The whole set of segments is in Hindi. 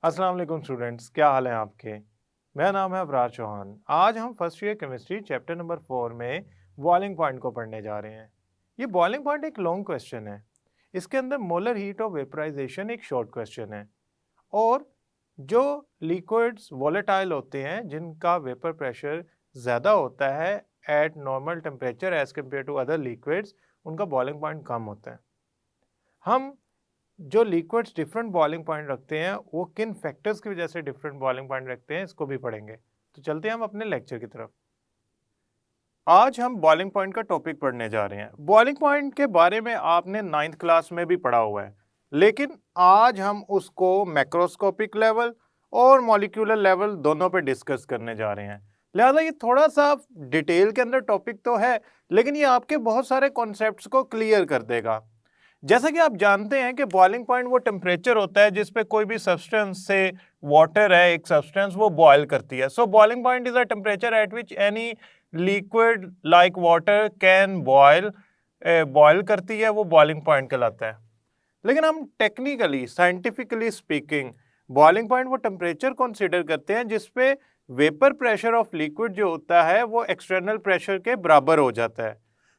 अस्सलाम वालेकुम स्टूडेंट्स, क्या हाल है आपके। मेरा नाम है अबरार चौहान। आज हम first year chemistry chapter number 4 में बॉइलिंग पॉइंट को पढ़ने जा रहे हैं। ये बॉइलिंग पॉइंट एक लॉन्ग क्वेश्चन है। इसके अंदर मोलर हीट ऑफ वेपराइजेशन एक शॉर्ट क्वेश्चन है और जो लिक्विड्स वोलेटाइल होते हैं जिनका वेपर प्रेशर ज़्यादा होता है at normal temperature as compare to other liquids, उनका बॉइलिंग पॉइंट कम होता है। हम जो लिक्विड्स डिफरेंट बॉइलिंग पॉइंट रखते हैं वो किन फैक्टर्स की वजह से डिफरेंट बॉइलिंग पॉइंट रखते हैं, इसको भी पढ़ेंगे। तो चलते हैं हम अपने लेक्चर की तरफ। आज हम बॉइलिंग पॉइंट का टॉपिक पढ़ने जा रहे हैं। बॉइलिंग पॉइंट के बारे में आपने 9th क्लास में भी पढ़ा हुआ है, लेकिन आज हम उसको मैक्रोस्कोपिक लेवल और मॉलिक्यूलर लेवल दोनों पे डिस्कस करने जा रहे हैं। लिहाजा ये थोड़ा सा डिटेल के अंदर टॉपिक तो है, लेकिन ये आपके बहुत सारे कॉन्सेप्ट्स को क्लियर कर देगा। जैसा कि आप जानते हैं कि बॉइलिंग पॉइंट वो टेम्परेचर होता है जिस पे कोई भी सब्सटेंस से वाटर है एक सब्सटेंस वो बॉयल करती है। So boiling point is a temperature at which any liquid like water can boil करती है, वो बॉइलिंग पॉइंट कहलाता है। लेकिन हम technically scientifically speaking boiling point वो टेम्परेचर कंसीडर करते हैं जिस पे वेपर प्रेशर ऑफ लिक्विड जो होता है वो एक्सटर्नल प्रेशर के बराबर हो जाता है।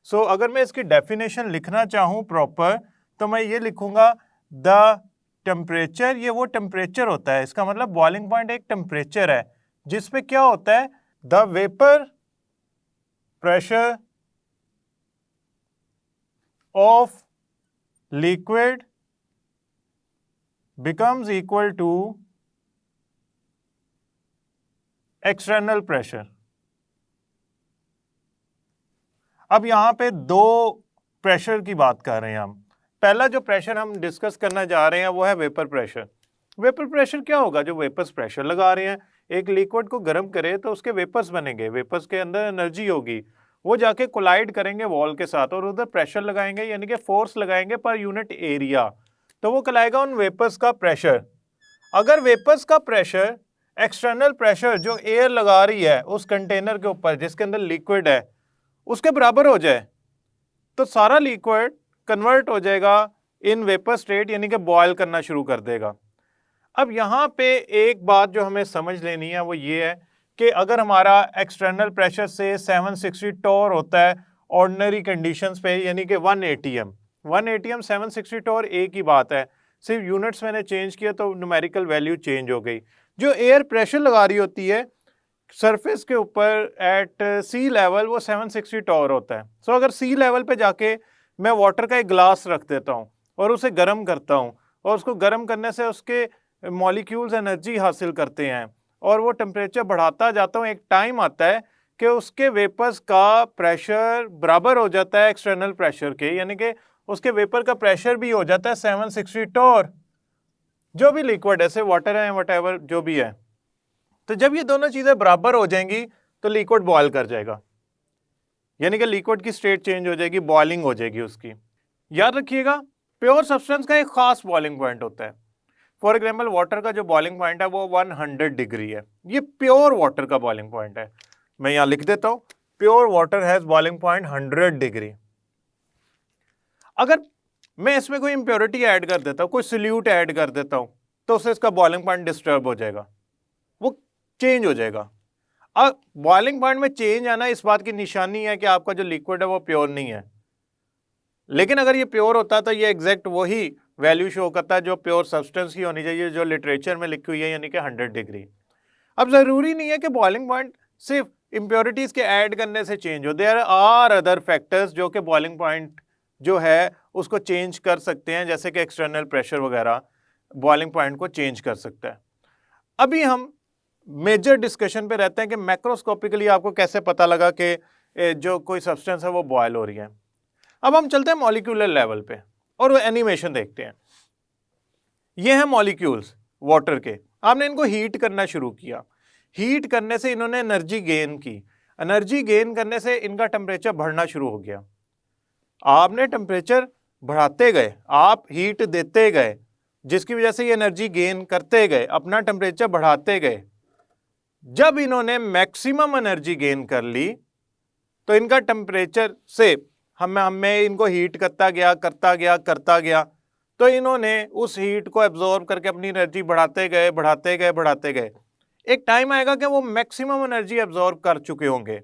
सो अगर मैं इसकी डेफिनेशन लिखना चाहूँ प्रॉपर तो मैं ये लिखूंगा द टेम्परेचर, ये वो टेम्परेचर होता है, इसका मतलब बॉइलिंग पॉइंट एक टेम्परेचर है जिस पे क्या होता है, the vapour pressure of liquid becomes equal to external pressure. अब यहां पे दो प्रेशर की बात कर रहे हैं हम। पहला जो प्रेशर हम डिस्कस करना जा रहे हैं वो है वेपर प्रेशर। वेपर प्रेशर क्या होगा? जो वेपर्स प्रेशर लगा रहे हैं, एक लिक्विड को गर्म करे तो उसके वेपर्स बनेंगे, वेपर्स के अंदर एनर्जी होगी, वो जाके कोलाइड करेंगे वॉल के साथ और उधर प्रेशर लगाएंगे, यानी कि फोर्स लगाएंगे पर यूनिट एरिया, तो वो कहलाएगा उन वेपर्स का प्रेशर। अगर वेपर्स का प्रेशर एक्सटर्नल प्रेशर जो एयर लगा रही है उस कंटेनर के ऊपर जिसके अंदर लिक्विड है उसके बराबर हो जाए तो सारा लिक्विड कन्वर्ट हो जाएगा इन वेपर स्टेट, यानी कि बॉयल करना शुरू कर देगा। अब यहाँ पे एक बात जो हमें समझ लेनी है वो ये है कि अगर हमारा एक्सटर्नल प्रेशर से 760 टॉर होता है ऑर्डिनरी कंडीशंस पे, यानी कि 1 एटीएम 760 टॉर एक ही बात है, सिर्फ यूनिट्स मैंने चेंज किया तो न्यूमेरिकल वैल्यू चेंज हो गई। जो एयर प्रेशर लगा रही होती है सरफेस के ऊपर एट सी लेवल वो 760 टॉर होता है। सो अगर सी लेवल पे जाके मैं वाटर का एक ग्लास रख देता हूँ और उसे गर्म करता हूँ और उसको गर्म करने से उसके मॉलिक्यूल्स एनर्जी हासिल करते हैं और वो टेम्परेचर बढ़ाता जाता हूँ, एक टाइम आता है कि उसके वेपर्स का प्रेशर बराबर हो जाता है एक्सटर्नल प्रेशर के, यानी कि उसके वेपर का प्रेशर भी हो जाता है 760 टॉर, जो भी लिक्विड ऐसे वाटर है व्हाटएवर जो भी है। तो जब ये दोनों चीजें बराबर हो जाएंगी तो लिक्विड बॉयल कर जाएगा, यानी कि लिक्विड की स्टेट चेंज हो जाएगी, बॉइलिंग हो जाएगी उसकी। याद रखिएगा प्योर सब्सटेंस का एक खास बॉइलिंग पॉइंट होता है। फॉर एग्जाम्पल वाटर का जो बॉइलिंग पॉइंट है वो 100 डिग्री है, ये प्योर वाटर का बॉइलिंग पॉइंट है। मैं यहां लिख देता हूं pure water has boiling point 100 degree. अगर मैं इसमें कोई इंप्योरिटी ऐड कर देता हूं, कोई सोल्यूट ऐड कर देता हूं, तो उससे इसका बॉइलिंग पॉइंट डिस्टर्ब हो जाएगा, वो चेंज हो जाएगा। अब बॉइलिंग पॉइंट में चेंज आना इस बात की निशानी है कि आपका जो लिक्विड है वो प्योर नहीं है। लेकिन अगर ये प्योर होता तो ये एग्जैक्ट वही वैल्यू शो करता है जो प्योर सब्सटेंस की होनी चाहिए, जो लिटरेचर में लिखी हुई है, यानी कि 100 डिग्री। अब जरूरी नहीं है कि बॉइलिंग पॉइंट सिर्फ इंप्योरिटीज के ऐड करने से चेंज हो, देयर आर अदर फैक्टर्स जो कि बॉइलिंग पॉइंट जो है उसको चेंज कर सकते हैं, जैसे कि एक्सटर्नल प्रेशर वगैरह बॉइलिंग पॉइंट को चेंज कर सकता है। अभी हम मेजर डिस्कशन पे रहते हैं कि मैक्रोस्कोपिकली आपको कैसे पता लगा कि जो कोई सब्सटेंस है वो बॉयल हो रही है। अब हम चलते हैं मॉलिक्यूलर लेवल पे और वो एनिमेशन देखते हैं। ये हैं मॉलिक्यूल्स वाटर के, आपने इनको हीट करना शुरू किया, हीट करने से इन्होंने एनर्जी गेन की, एनर्जी गेन करने से इनका टेम्परेचर बढ़ना शुरू हो गया। आपने टेम्परेचर बढ़ाते गए, आप हीट देते गए, जिसकी वजह से ये एनर्जी गेन करते गए, अपना टेम्परेचर बढ़ाते गए। जब इन्होंने मैक्सिमम एनर्जी गेन कर ली तो इनका टेम्परेचर से हमें इनको हीट करता गया, तो इन्होंने उस हीट को एब्जॉर्ब करके अपनी एनर्जी बढ़ाते गए बढ़ाते गए बढ़ाते गए। एक टाइम आएगा कि वो मैक्सिमम एनर्जी एब्जॉर्ब कर चुके होंगे,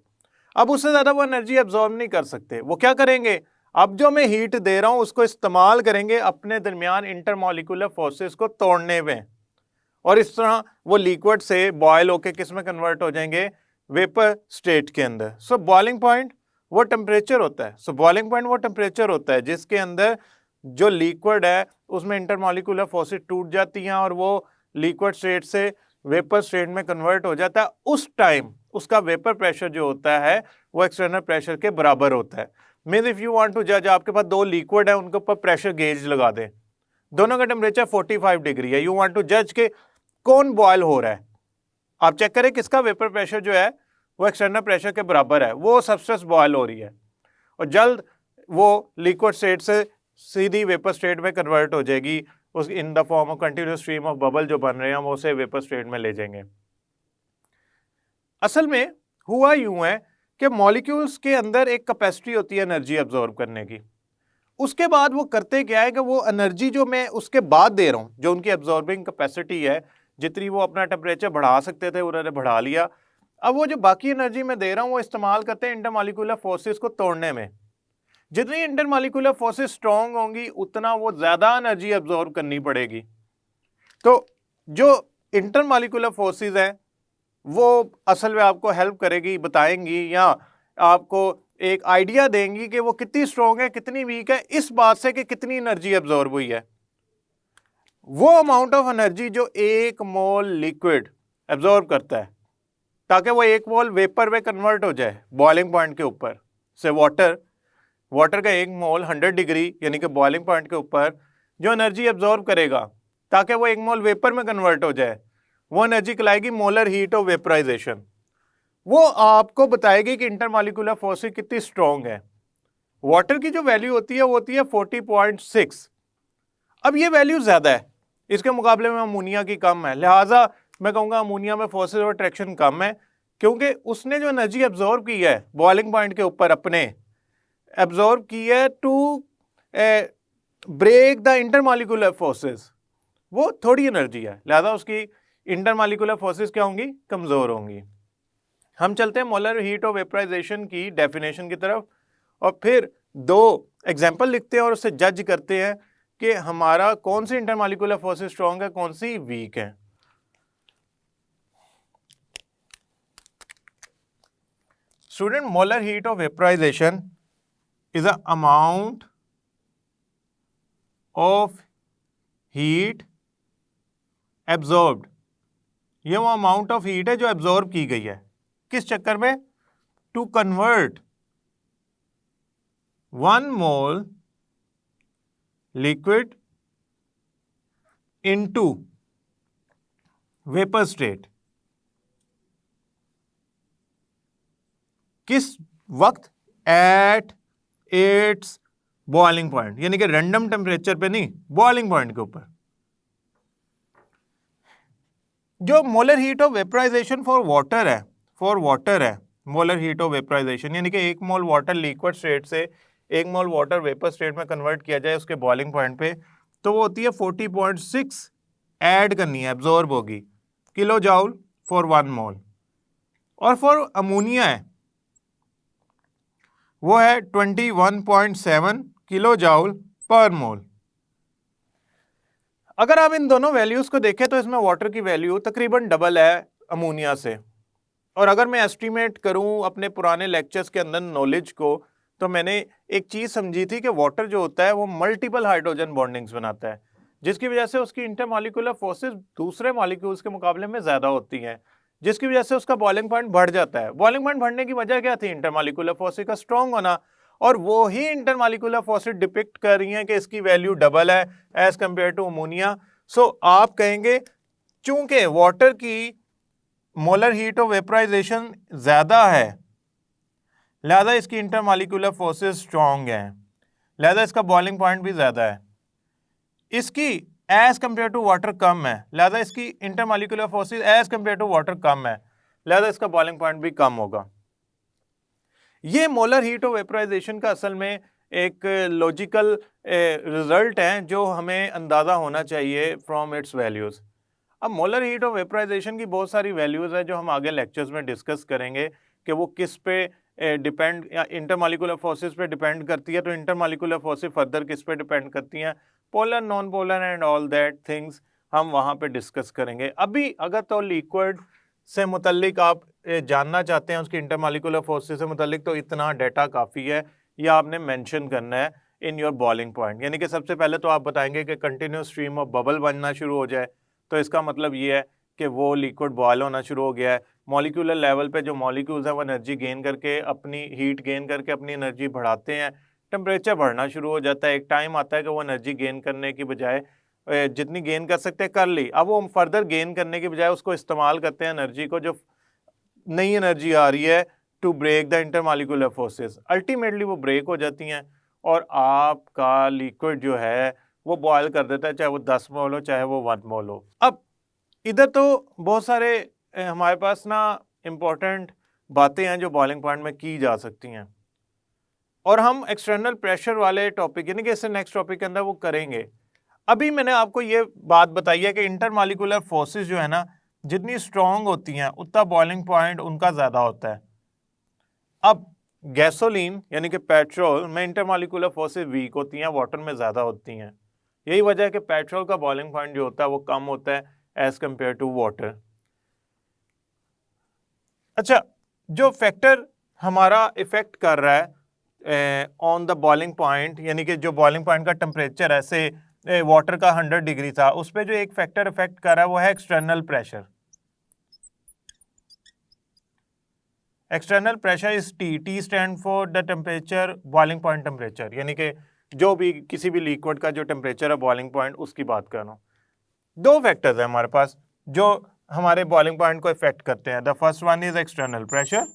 अब उससे ज़्यादा वो एनर्जी एब्जॉर्ब नहीं कर सकते। वो क्या करेंगे, अब जो मैं हीट दे रहा हूँ उसको इस्तेमाल करेंगे अपने दरमियान इंटरमॉलिक्यूलर फोर्सेस को तोड़ने में, और इस तरह वो लिक्विड से बॉयल होके किस में कन्वर्ट हो जाएंगे, वेपर स्टेट के अंदर। सो बॉइलिंग पॉइंट वो टेम्परेचर होता है। सो बॉइलिंग पॉइंट वो टेम्परेचर होता है जिसके अंदर जो लिक्विड है उसमें इंटरमॉलिक्यूलर फोर्सेस टूट जाती हैं और वो लिक्विड स्टेट से वेपर स्टेट में कन्वर्ट हो जाता है। उस टाइम उसका वेपर प्रेशर जो होता है वो एक्सटर्नल प्रेशर के बराबर होता है। Means if you want to जज, आपके पास दो लिक्विड है, उनके ऊपर प्रेशर गेज लगा दें, दोनों का टेम्परेचर 45 डिग्री है, यू वांट टू जज के कौन बॉयल हो रहा है, आप चेक करें किसका वेपर प्रेशर जो है वो एक्सटर्नल प्रेशर के बराबर है, वो सबस्टेंस बॉयल हो रही है और जल्द वो लिक्विड स्टेट से सीधी वेपर स्टेट में कन्वर्ट हो जाएगी, उस in the form of continuous stream of bubble जो बन रहे हैं वो उसे वेपर स्टेट में ले जाएंगे। असल में हुआ यूं है कि मॉलिक्यूल्स के अंदर एक कैपेसिटी होती है एनर्जी एब्जॉर्ब करने की। उसके बाद वो करते क्या है कि वो एनर्जी जो मैं उसके बाद दे रहा हूँ, जो उनकी एब्जॉर्बिंग कैपेसिटी है, जितनी वो अपना टेम्परेचर बढ़ा सकते थे उन्होंने बढ़ा लिया। अब वो जो बाकी एनर्जी मैं दे रहा हूँ वो इस्तेमाल करते हैं इंटरमॉलिक्यूलर फोर्सेस को तोड़ने में। जितनी इंटरमॉलिक्यूलर फोर्सेस स्ट्रॉन्ग होंगी उतना वो ज़्यादा एनर्जी एब्जॉर्ब करनी पड़ेगी। तो जो इंटरमॉलिक्यूलर फोर्सेस हैं वो असल में आपको हेल्प करेगी, बताएंगी या आपको एक आइडिया देंगी कि वो कितनी स्ट्रॉन्ग है कितनी वीक है इस बात से कि कितनी एनर्जी एब्जॉर्ब हुई है। वो अमाउंट ऑफ एनर्जी जो एक मोल लिक्विड एब्जॉर्ब करता है ताकि वो एक मोल वेपर में कन्वर्ट हो जाए बॉइलिंग पॉइंट के ऊपर से, वाटर का एक मोल 100 डिग्री यानी कि बॉइलिंग पॉइंट के ऊपर जो एनर्जी एब्जॉर्ब करेगा ताकि वो एक मोल वेपर में कन्वर्ट हो जाए, वो एनर्जी कहलाएगी मोलर हीट ऑफ वेपराइजेशन। वो आपको बताएगी कि इंटरमॉलिक्यूलर फोर्स कितनी स्ट्रॉन्ग है। वाटर की जो वैल्यू होती है वो होती है 40.6। अब ये वैल्यू ज़्यादा है, इसके मुकाबले में अमोनिया की कम है, लिहाजा मैं कहूँगा अमोनिया में फोर्सेस और अट्रैक्शन कम है, क्योंकि उसने जो एनर्जी एब्जॉर्ब की है बॉइलिंग पॉइंट के ऊपर अपने एब्जॉर्ब की है to break the intermolecular forces, वो थोड़ी एनर्जी है, लिहाजा उसकी इंटरमॉलिक्यूलर फोर्सेस क्या होंगी, कमज़ोर होंगी। हम चलते हैं मोलर हीट ऑफ वेपराइजेशन की डेफिनेशन की तरफ और फिर दो एग्जाम्पल लिखते हैं और उससे जज करते हैं कि हमारा कौन सी इंटरमॉलिक्यूलर फोर्सेस स्ट्रॉन्ग है कौन सी वीक है। Student, molar heat of vaporization is the amount of heat absorbed। ये वो अमाउंट ऑफ हीट है जो एब्जॉर्ब की गई है किस चक्कर में, to convert 1 mole liquid into vapour state. किस वक्त, एट इट्स बॉइलिंग पॉइंट, यानी कि रैंडम टेम्परेचर पे नहीं, बॉइलिंग पॉइंट के ऊपर। जो molar heat of vaporization for water है, मोलर हीट ऑफ वेपराइजेशन यानी कि एक मोल वाटर लिक्विड स्टेट से एक मोल वाटर वेपर स्टेट में कन्वर्ट किया जाए उसके बॉइलिंग पॉइंट पे, तो वो होती है 40.6 ऐड करनी है, एब्जॉर्ब होगी किलो जाउल फॉर 1 मोल। और फॉर अमोनिया है वो है 21.7 किलो जाउल पर मोल। अगर आप इन दोनों वैल्यूज को देखें तो इसमें वाटर की वैल्यू तकरीबन डबल है अमोनिया से। और अगर मैं एस्टीमेट करूं अपने पुराने लेक्चर्स के अंदर नॉलेज को, तो मैंने एक चीज़ समझी थी कि वाटर जो होता है वो मल्टीपल हाइड्रोजन बॉन्डिंग्स बनाता है, जिसकी वजह से उसकी इंटरमॉलिक्यूलर फोर्सेस दूसरे मॉलिक्यूल्स के मुकाबले में ज़्यादा होती हैं, जिसकी वजह से उसका बॉइलिंग पॉइंट बढ़ जाता है। बॉइलिंग पॉइंट बढ़ने की वजह क्या थी, इंटरमॉलिक्यूलर फोर्सेस का स्ट्रॉन्ग होना, और वो ही इंटरमॉलिक्यूलर फोर्सेस डिपिक्ट कर रही हैं कि इसकी वैल्यू डबल है एज कम्पेयर टू अमोनिया। सो आप कहेंगे चूंकि वाटर की मोलर हीट ऑफ वेपराइजेशन ज़्यादा है, लिहाजा इसकी इंटरमॉलिक्यूलर फोर्सेस स्ट्रॉन्ग हैं, लिहाजा इसका बॉइलिंग पॉइंट भी ज़्यादा है। इसकी एज कम्पेयर टू वाटर कम है, लिहाजा इसकी intermolecular forces as compare to water कम है, लिहाजा इसका बॉइलिंग पॉइंट भी कम होगा। ये मोलर हीट ऑफ वेपराइजेशन का असल में एक लॉजिकल रिजल्ट हैं जो हमें अंदाज़ा होना चाहिए फ्रॉम इट्स वैल्यूज़। अब मोलर हीट और वेपराइजेशन की बहुत सारी वैल्यूज़ है जो हम आगे लेक्चर्स में डिस्कस करेंगे कि वो किस पे डिपेंड, या इंटरमॉलिक्यूलर फोर्सेस पे डिपेंड करती है, तो इंटरमॉलिक्यूलर फोर्सेस फर्दर किस पे डिपेंड करती हैं, polar non polar and all that things हम वहाँ पे डिस्कस करेंगे। अभी अगर तो लिक्विड से मुतल्लिक आप जानना चाहते हैं उसकी इंटरमॉलिक्यूलर फोर्सेस से मुतल्लिक, तो इतना डाटा काफ़ी है, ये आपने मेंशन करना है इन योर बॉइलिंग पॉइंट। यानी कि सबसे पहले तो आप बताएंगे कि कंटिन्यूस स्ट्रीम ऑफ बबल बनना शुरू हो जाए, तो इसका मतलब ये है कि वो लिक्विड बॉयल होना शुरू हो गया है। मॉलिक्यूलर लेवल पे जो मॉलिक्यूल्स हैं वो एनर्जी गेन करके, अपनी हीट गेन करके अपनी एनर्जी बढ़ाते हैं, टेम्परेचर बढ़ना शुरू हो जाता है। एक टाइम आता है कि वो एनर्जी गेन करने की बजाय जितनी गेन कर सकते हैं कर ली, अब वो फर्दर गेन करने की बजाय उसको इस्तेमाल करते हैं एनर्जी को, जो नई एनर्जी आ रही है, to break the intermolecular forces. Ultimately वो ब्रेक हो जाती हैं और आपका लिक्विड जो है वो बॉयल कर देता है, चाहे वो 10 मोल हो चाहे वो 1 मोल हो। अब इधर तो बहुत सारे हमारे पास ना इम्पोर्टेंट बातें हैं जो बॉइलिंग पॉइंट में की जा सकती हैं, और हम एक्सटर्नल प्रेशर वाले टॉपिक यानी कि इससे नेक्स्ट टॉपिक के अंदर वो करेंगे। अभी मैंने आपको ये बात बताई है कि इंटरमॉलिक्यूलर फोर्सेस जो है ना, जितनी स्ट्रॉन्ग होती हैं उतना बॉइलिंग पॉइंट उनका ज़्यादा होता है। अब गैसोलीन यानी कि पेट्रोल में इंटरमॉलिक्यूलर फोर्सेस वीक होती हैं, वाटर में ज़्यादा होती हैं। यही वजह है कि पेट्रोल का बॉइलिंग पॉइंट जो होता है वो कम होता है एज कम्पेयर टू वाटर। अच्छा, जो फैक्टर हमारा इफेक्ट कर रहा है ऑन द बॉइलिंग पॉइंट, यानी कि जो बॉइलिंग पॉइंट का टेम्परेचर है, से वाटर का 100 डिग्री था, उस पर जो एक फैक्टर इफेक्ट कर रहा है वो है external pressure. External pressure is T. T stand for the temperature, boiling point temperature, यानी कि जो भी किसी भी लिक्विड का जो टेम्परेचर है बॉइलिंग पॉइंट, उसकी बात कर रहा हूँ। दो फैक्टर्स हैं हमारे पास जो हमारे बॉइलिंग पॉइंट को इफेक्ट करते हैं। The first one is external pressure,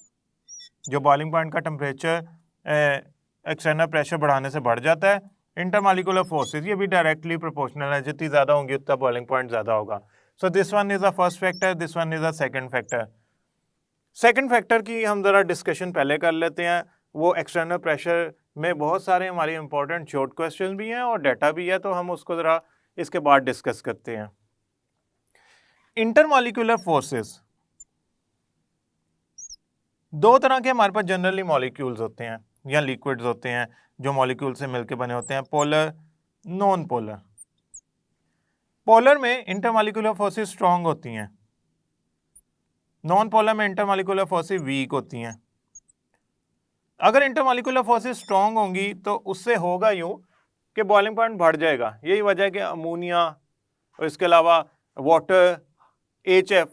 जो बॉइलिंग पॉइंट का टेम्परेचर एक्सटर्नल प्रेशर बढ़ाने से बढ़ जाता है। इंटरमॉलिक्यूलर फोर्सेस, ये भी डायरेक्टली प्रोपोर्शनल है, जितनी ज़्यादा होंगी उतना बॉइलिंग पॉइंट ज़्यादा होगा। So this one is the first factor, this one is the second factor. Second factor की हम ज़रा डिस्कशन पहले कर लेते हैं। वो एक्सटर्नल प्रेशर में बहुत सारे हमारे इंपॉर्टेंट शॉर्ट क्वेश्चन भी हैं और डाटा भी है, तो हम उसको ज़रा इसके बाद डिस्कस करते हैं। इंटरमॉलिक्यूलर फोर्सेस, दो तरह के हमारे पास जनरली मॉलिक्यूल्स होते हैं या लिक्विड्स होते हैं जो मॉलिक्यूल से मिलकर बने होते हैं, पोलर, नॉन पोलर। पोलर में इंटरमॉलिक्यूलर फोर्सेस स्ट्रांग होती हैं, नॉन पोलर में इंटरमॉलिक्यूलर फोर्सेस वीक होती हैं। अगर इंटरमॉलिक्यूलर फोर्सेस स्ट्रांग होंगी तो उससे होगा यूं कि बॉइलिंग पॉइंट बढ़ जाएगा। यही वजह है कि अमोनिया और इसके अलावा वाटर, HF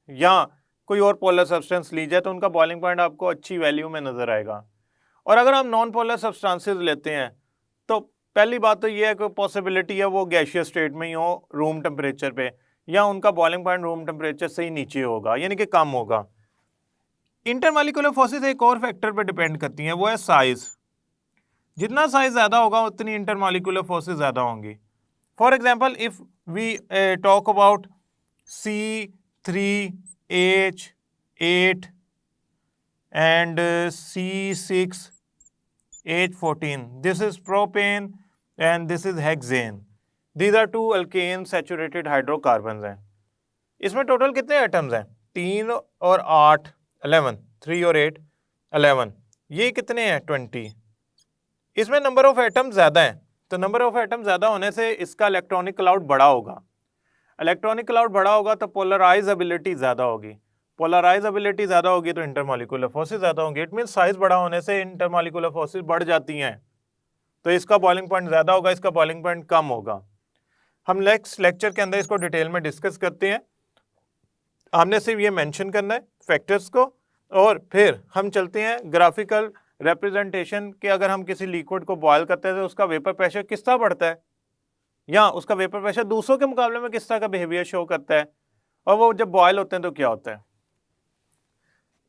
या कोई और पोलर सब्सटेंस ली जाए तो उनका बॉइलिंग पॉइंट आपको अच्छी वैल्यू में नज़र आएगा। और अगर हम नॉन पोलर सब्सटेंसेस लेते हैं तो पहली बात तो ये है कि पॉसिबिलिटी है वो गैसियस स्टेट में ही हो रूम टेम्परेचर पे, या उनका बॉइलिंग पॉइंट रूम टेम्परेचर से ही नीचे होगा, यानी कि कम होगा। इंटरमॉलिक्यूलर फोर्सेस एक और फैक्टर पे डिपेंड करती हैं, वो है साइज। जितना साइज ज़्यादा होगा उतनी इंटरमॉलिक्यूलर फोर्सेस ज़्यादा होंगी। For example, if we talk about C3H8 and C6H14, this is propane and this is hexane. These are two alkane saturated hydrocarbons हैं। इसमें टोटल कितने एटम्स हैं? 3 और 8 11, 3 और 8 11, ये कितने हैं? 20। इसमें नंबर ऑफ एटम्स ज़्यादा हैं, तो नंबर ऑफ एटम ज़्यादा होने से इसका इलेक्ट्रॉनिक क्लाउड बड़ा होगा। इलेक्ट्रॉनिक क्लाउड बड़ा होगा तो पोलराइजेबिलिटी ज़्यादा होगी। पोलराइजेबिलिटी ज़्यादा होगी तो इंटरमॉलिक्यूलर फोर्सेस ज़्यादा होंगी। इट मीन्स साइज बड़ा होने से इंटरमॉलिक्यूलर फोर्सेस बढ़ जाती हैं, तो इसका बॉइलिंग पॉइंट ज़्यादा होगा, इसका बॉइलिंग पॉइंट कम होगा। हम नेक्स्ट लेक्चर के अंदर इसको डिटेल में डिस्कस करते हैं। हमने सिर्फ ये मेंशन करना है फैक्टर्स को, और फिर हम चलते हैं ग्राफिकल रिप्रेजेंटेशन कि अगर हम किसी लिक्विड को बॉयल करते हैं तो उसका वेपर प्रेशर किस तरह बढ़ता है, या उसका वेपर प्रेशर दूसरों के मुकाबले में किस तरह का बिहेवियर शो करता है, और वो जब बॉयल होते हैं तो क्या होता है।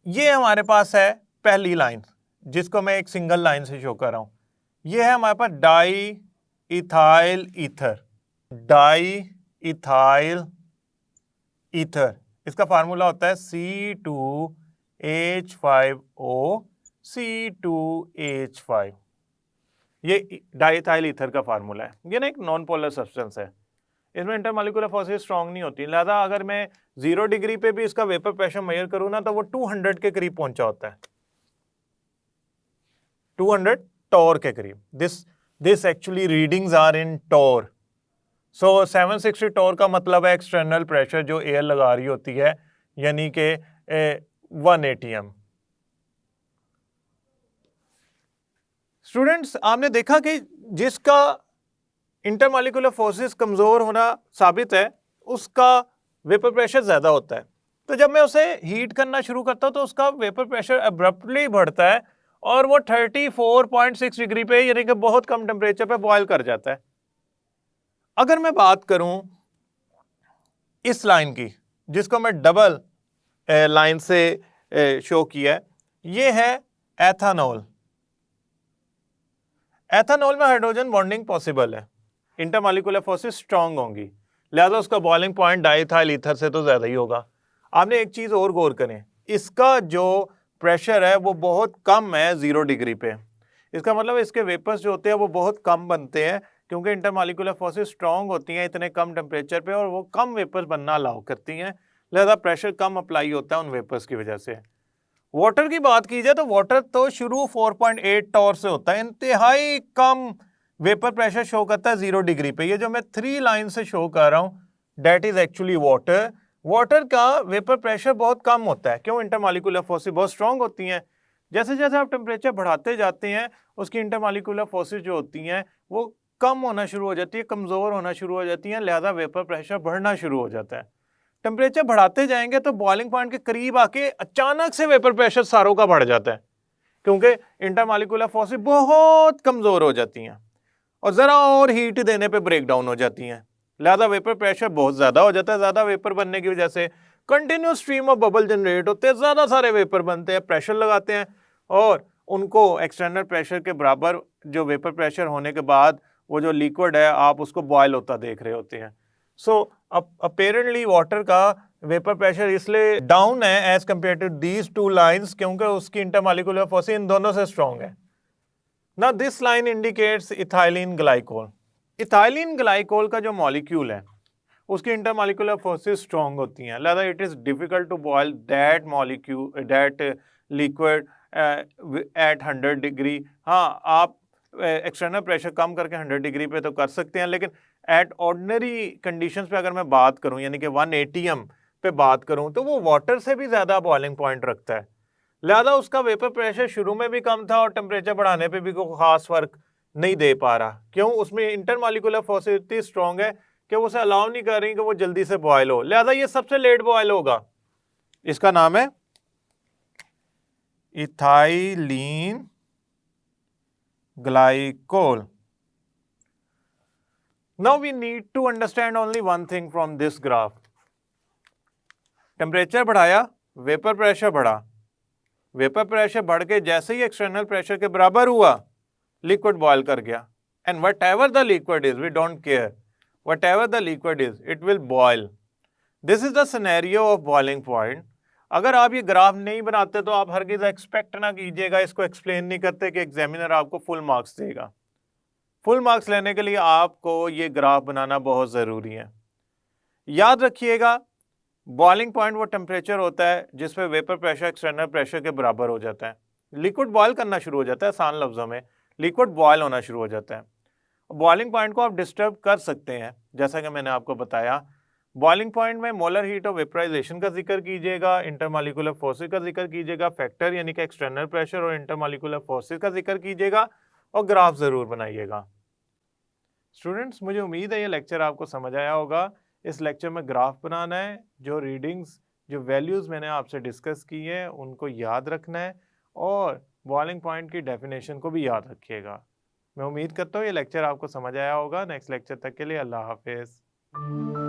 ये हमारे पास है पहली लाइन, जिसको मैं एक सिंगल लाइन से शो कर रहा हूं। ये है हमारे पास diethyl ether. Diethyl ether, इसका फार्मूला होता है C2H5O C2H5। ये डाइथाइल ईथर का फार्मूला है। ये ना एक नॉन पोलर सब्सटेंस है, इसमें इंटरमॉलिक्यूलर फोर्सेस स्ट्रांग नहीं होती, लिहाजा अगर मैं 0 डिग्री पे भी इसका वेपर प्रेशर मेजर करूँ ना तो वो 200 के करीब पहुंचा होता है, 200 टॉर के करीब। This actually readings are in torr. So 760 torr का मतलब है एक्सटर्नल प्रेशर जो एयर लगा रही होती है, यानी कि 1 ATM। स्टूडेंट्स, आपने देखा कि जिसका इंटरमॉलिक्यूलर फोर्सेस कमजोर होना साबित है उसका वेपर प्रेशर ज्यादा होता है। तो जब मैं उसे हीट करना शुरू करता हूं तो उसका वेपर प्रेशर अब्रप्टली बढ़ता है और वो 34.6 डिग्री पे, यानी कि बहुत कम टेम्परेचर पे बॉयल कर जाता है। अगर मैं बात करूं इस लाइन की, जिसको मैं डबल लाइन से शो किया है, ये है एथानॉल। एथानॉल में हाइड्रोजन बॉन्डिंग पॉसिबल है, इंटरमॉलिक्यूलर फोर्सेस स्ट्रांग होंगी, लिहाजा उसका बॉइलिंग पॉइंट डाइथाइल ईथर से तो ज्यादा ही होगा। आपने एक चीज और गौर करें, इसका जो प्रेशर है वो बहुत कम है 0 डिग्री पे। इसका मतलब इसके वेपर्स जो होते हैं वो बहुत कम बनते हैं, क्योंकि इंटरमॉलिक्यूलर फोर्सेस स्ट्रांग होती हैं इतने कम टेम्परेचर पे और वो कम वेपर्स बनना अलाउ करती हैं, लिहाजा प्रेशर कम अप्लाई होता है उन वेपर्स की वजह से। वाटर की बात की जाए तो वाटर तो शुरू 4.8 टॉर से होता है, इंतहाई कम वेपर प्रेशर शो करता है 0 डिग्री पे। ये जो मैं 3 लाइन से शो कर रहा हूं that is actually water. Water का वेपर प्रेशर बहुत कम होता है, क्यों? इंटरमॉलिक्यूलर फोर्सेस बहुत स्ट्रांग होती हैं। जैसे जैसे आप टेम्परेचर बढ़ाते जाते हैं उसकी इंटरमॉलिक्यूलर फोर्सेस जो होती हैं वो कम होना शुरू हो जाती है, कमजोर होना शुरू हो जाती हैं, लिहाजा वेपर प्रेशर बढ़ना शुरू हो जाता है। टेम्परेचर बढ़ाते जाएंगे तो बॉइलिंग पॉइंट के करीब आके अचानक से वेपर प्रेशर सारों का बढ़ जाता है, क्योंकि इंटरमॉलिक्यूलर फोर्सेस बहुत कमजोर हो जाती हैं और जरा और हीट देने पे ब्रेक डाउन हो जाती हैं, लिहाजा वेपर प्रेशर बहुत ज्यादा हो जाता है। ज्यादा वेपर बनने की वजह से continuous stream of bubble generate होते हैं, ज्यादा सारे वेपर बनते हैं, प्रेशर लगाते हैं और उनको एक्सटर्नल प्रेशर के बराबर जो वेपर प्रेशर होने के बाद वो जो लिक्विड है आप उसको बॉयल होता देख रहे होते हैं। सो अपेरेंटली वाटर का वेपर प्रेशर इसलिए डाउन है as compared to these 2 lines, क्योंकि उसकी इंटरमॉलिक्यूलर फोर्स इन दोनों से स्ट्रांग है। Now this line indicates ethylene glycol. Ethylene glycol का जो मॉलिक्यूल है उसकी इंटरमॉलिक्यूलर फोर्सेस स्ट्रांग होती हैं, लिहाजा it is difficult to boil that molecule that liquid at 100 degree. हाँ, आप एक्सटर्नल प्रेशर कम करके 100 डिग्री पे तो कर सकते हैं, लेकिन एट ऑर्डिनरी कंडीशंस पे अगर मैं बात करूं, यानी कि 1 ATM पे बात करूं, तो वो वाटर से भी ज़्यादा बॉइलिंग पॉइंट रखता है, लिहाजा उसका वेपर प्रेशर शुरू में भी कम था और टेम्परेचर बढ़ाने पे भी कोई खास फर्क नहीं दे पा रहा। क्यों? उसमें इंटरमॉलिक्यूलर फोर्सेस इतनी स्ट्रांग है कि वो उसे अलाउ नहीं कर रही कि वो जल्दी से बॉयल हो, लिहाजा ये सबसे लेट बॉयल होगा। इसका नाम है ethylene glycol. Now we need to understand only one thing from this graph. Temperature बढ़ाया, वेपर प्रेशर बढ़ा, वेपर प्रेशर बढ़ के जैसे ही एक्सटर्नल प्रेशर के बराबर हुआ लिक्विड बॉयल कर गया, and whatever the liquid is we don't care, whatever the liquid is it will boil. This is the scenario of boiling point. अगर आप ये ग्राफ नहीं बनाते तो आप हरगिज़ एक्सपेक्ट ना कीजिएगा, इसको एक्सप्लेन नहीं करते कि एग्जामिनर आपको फुल मार्क्स देगा। फुल मार्क्स लेने के लिए आपको ये ग्राफ बनाना बहुत ज़रूरी है। याद रखिएगा, बॉइलिंग पॉइंट वो टेम्परेचर होता है जिस पे वेपर प्रेशर एक्सटर्नल प्रेशर के बराबर हो जाता है, लिक्विड बॉयल करना शुरू हो जाता है, आसान लफ्जों में लिक्विड बॉयल होना शुरू हो जाता है। बॉइलिंग पॉइंट को आप डिस्टर्ब कर सकते हैं, जैसा कि मैंने आपको बताया। बॉइलिंग पॉइंट में मोलर हीट ऑफ वेपराइजेशन का जिक्र कीजिएगा, इंटरमॉलिक्यूलर फोर्सेस का जिक्र कीजिएगा, फैक्टर यानी कि एक्सटर्नल प्रेशर और इंटरमॉलिक्यूलर फोर्सेस का जिक्र कीजिएगा और ग्राफ ज़रूर बनाइएगा। स्टूडेंट्स, मुझे उम्मीद है ये लेक्चर आपको समझ आया होगा। इस लेक्चर में ग्राफ बनाना है, जो रीडिंग्स जो वैल्यूज़ मैंने आपसे डिस्कस की है उनको याद रखना है और बॉइलिंग पॉइंट की डेफिनेशन को भी याद रखिएगा। मैं उम्मीद करता हूँ ये लेक्चर आपको समझ आया होगा। नेक्स्ट लेक्चर तक के लिए अल्लाह हाफिज़।